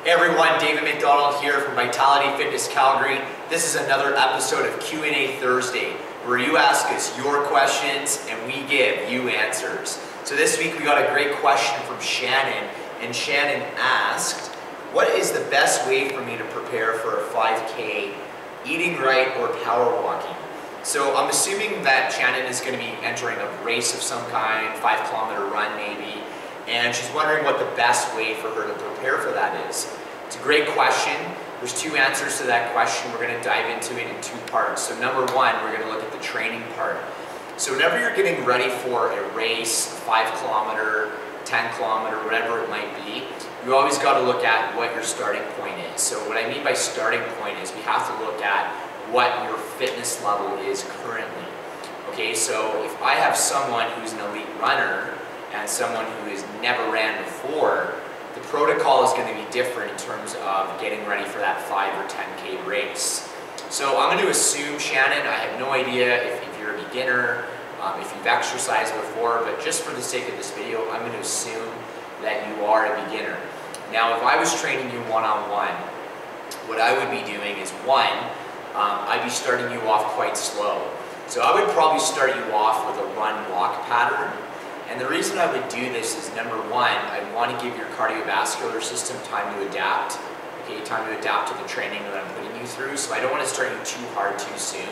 Hey everyone, David MacDonald here from Vitality Fitness Calgary. This is another episode of Q&A Thursday, where you ask us your questions and we give you answers. So this week we got a great question from Shannon, and Shannon asked, what is the best way for me to prepare for a 5K, eating right or power walking? So I'm assuming that Shannon is going to be entering a race of some kind, 5-kilometer run maybe, and she's wondering what the best way for her to prepare for that is. It's a great question. There's two answers to that question. We're going to dive into it in two parts. So number one, we're going to look at the training part. So whenever you're getting ready for a race, 5-kilometer, 10-kilometer, whatever it might be, you always got to look at what your starting point is. So what I mean by starting point is we have to look at what your fitness level is currently. Okay, so if I have someone who's an elite runner and someone who has never ran before, the protocol is going to be different in terms of getting ready for that 5 or 10K race. So I'm going to assume, Shannon, I have no idea if you're a beginner, if you've exercised before, but just for the sake of this video, I'm going to assume that you are a beginner. Now, if I was training you one-on-one, what I would be doing is one, I'd be starting you off quite slow. So I would probably start you off with a run-walk pattern. And the reason I would do this is, number one, I want to give your cardiovascular system time to adapt. Okay, time to adapt to the training that I'm putting you through. So I don't want to start you too hard too soon.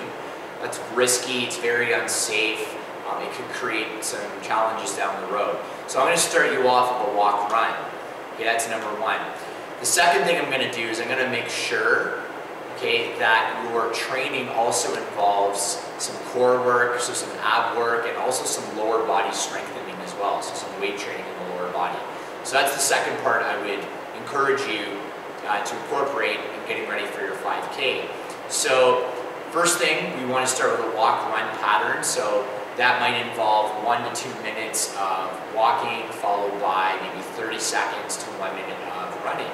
That's risky, it's very unsafe. It could create some challenges down the road. So I'm going to start you off with a walk-run. Okay, that's number one. The second thing I'm going to do is I'm going to make sure, okay, that your training also involves some core work, so some ab work, and also some lower body strengthening as well, so some weight training in the lower body. So that's the second part I would encourage you to incorporate in getting ready for your 5K. So first thing, we want to start with a walk-run pattern. So that might involve 1 to 2 minutes of walking, followed by maybe 30 seconds to 1 minute of running.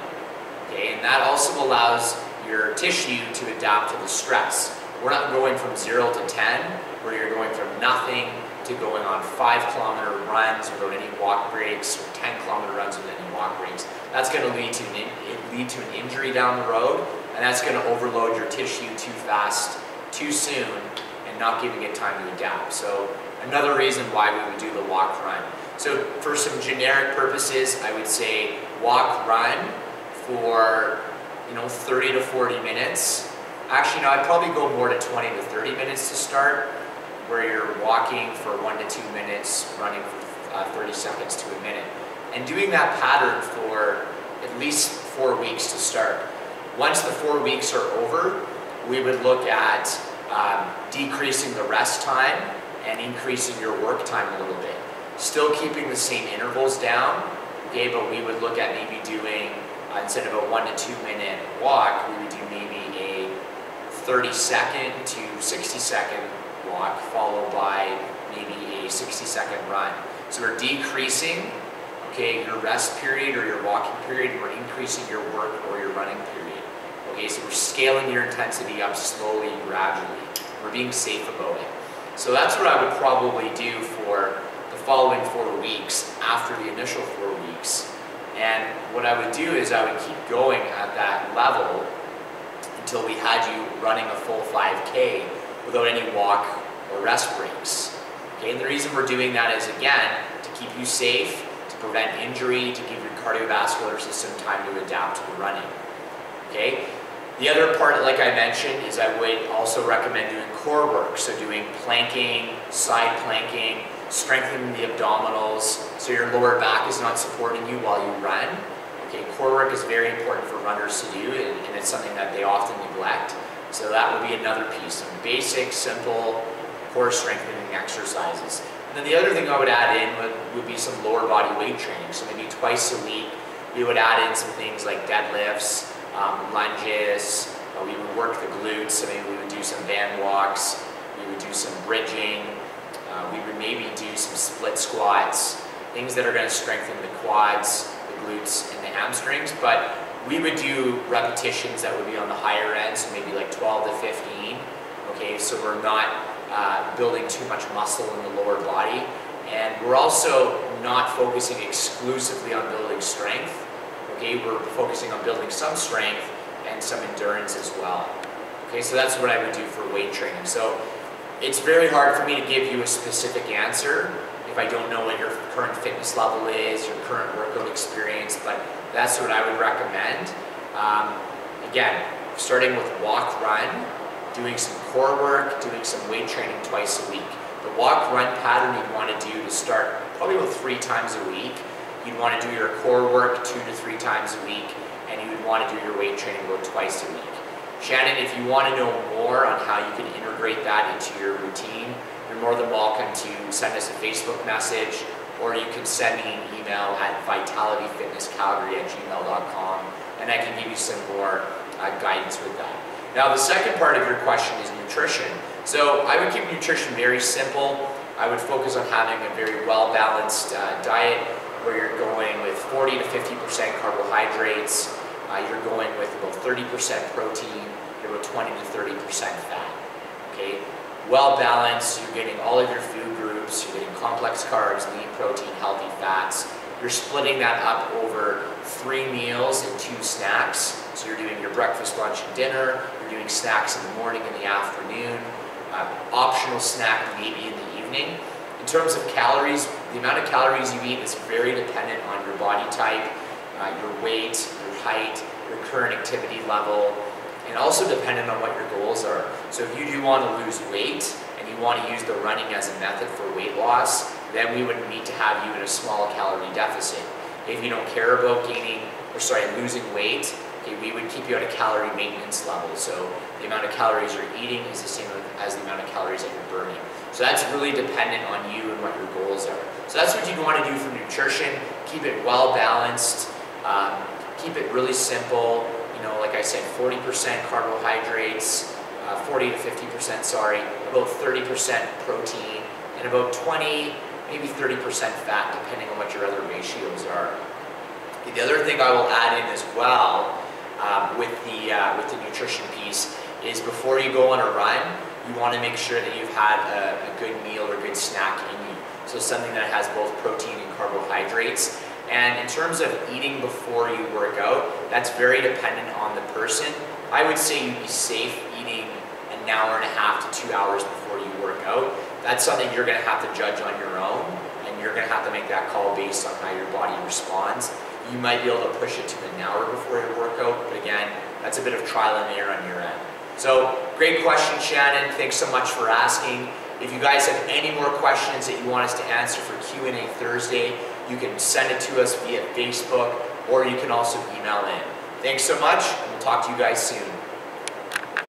Okay, and that also allows your tissue to adapt to the stress. We're not going from 0 to 10, where you're going from nothing to going on 5-kilometer runs without any walk breaks, or 10-kilometer runs with any walk breaks. That's going to lead to an injury down the road, and that's going to overload your tissue too fast, too soon, and not giving it time to adapt. So another reason why we would do the walk-run. So for some generic purposes, I would say walk-run for 30 to 40 minutes. Actually, no, I'd probably go more to 20 to 30 minutes to start, where you're walking for 1 to 2 minutes, running for 30 seconds to a minute. And doing that pattern for at least 4 weeks to start. Once the 4 weeks are over, we would look at decreasing the rest time and increasing your work time a little bit. Still keeping the same intervals down, okay, but we would look at maybe doing, instead of a 1 to 2 minute walk, we would do maybe a 30-second to 60-second walk, followed by maybe a 60-second run. So we're decreasing, okay, your rest period or your walking period, and we're increasing your work or your running period. Okay, so we're scaling your intensity up slowly, gradually. We're being safe about it. So that's what I would probably do for the following 4 weeks after the initial 4 weeks. And what I would do is I would keep going at that level until we had you running a full 5K without any walk or rest breaks. Okay, and the reason we're doing that is, again, to keep you safe, to prevent injury, to give your cardiovascular system time to adapt to the running. Okay? The other part, like I mentioned, is I would also recommend doing core work. So doing planking, side planking, strengthening the abdominals so your lower back is not supporting you while you run. Okay, core work is very important for runners to do, and it's something that they often neglect. So that would be another piece. Some basic, simple core strengthening exercises. And then the other thing I would add in would be some lower body weight training. So maybe twice a week, we would add in some things like deadlifts, lunges, we would work the glutes, so maybe we would do some band walks, we would do some bridging, we would maybe do some split squats, things that are going to strengthen the quads, the glutes, and the hamstrings, but we would do repetitions that would be on the higher end, so maybe like 12 to 15, okay, so we're not building too much muscle in the lower body, and we're also not focusing exclusively on building strength. Okay, okay, we're focusing on building some strength and some endurance as well. Okay, so that's what I would do for weight training. So it's very hard for me to give you a specific answer if I don't know what your current fitness level is, your current workout experience, but that's what I would recommend. Again, starting with walk, run, doing some core work, doing some weight training twice a week. The walk-run pattern you'd want to do to start probably about 3 times a week. You'd want to do your core work 2 to 3 times a week, and you would want to do your weight training about twice a week. Shannon, if you want to know more on how you can integrate that into your routine, you're more than welcome to send us a Facebook message, or you can send me an email at vitalityfitnesscalgary@gmail.com, and I can give you some more guidance with that. Now, the second part of your question is nutrition. So I would keep nutrition very simple. I would focus on having a very well-balanced diet where you're going with 40 to 50% carbohydrates, you're going with about 30% protein, you're about 20 to 30% fat. Okay? Well-balanced, you're getting all of your food groups, you're getting complex carbs, lean protein, healthy fats. You're splitting that up over 3 meals and 2 snacks. So you're doing your breakfast, lunch, and dinner. You're doing snacks in the morning and the afternoon. Optional snack maybe in the evening. In terms of calories, the amount of calories you eat is very dependent on your body type, your weight, your height, your current activity level, and also dependent on what your goals are. So if you do want to lose weight and you want to use the running as a method for weight loss, then we would need to have you in a small calorie deficit. If you don't care about losing weight, okay, we would keep you at a calorie maintenance level. So the amount of calories you're eating is the same as the amount of calories that you're burning. So that's really dependent on you and what your goals are. So that's what you'd want to do for nutrition. Keep it well balanced. Keep it really simple. You know, like I said, 40% carbohydrates, 40 to 50%, about 30% protein, and about 20, maybe 30% fat, depending on what your other ratios are. The other thing I will add in as well with the nutrition piece is before you go on a run, you want to make sure that you've had a good meal or good snack in you. So something that has both protein and carbohydrates. And in terms of eating before you work out, that's very dependent on the person. I would say you'd be safe eating an hour and a half to 2 hours before you work out. That's something you're going to have to judge on your own, and you're going to have to make that call based on how your body responds. You might be able to push it to an hour before your workout, but again, that's a bit of trial and error on your end. So, great question, Shannon. Thanks so much for asking. If you guys have any more questions that you want us to answer for Q&A Thursday, you can send it to us via Facebook, or you can also email in. Thanks so much, and we'll talk to you guys soon.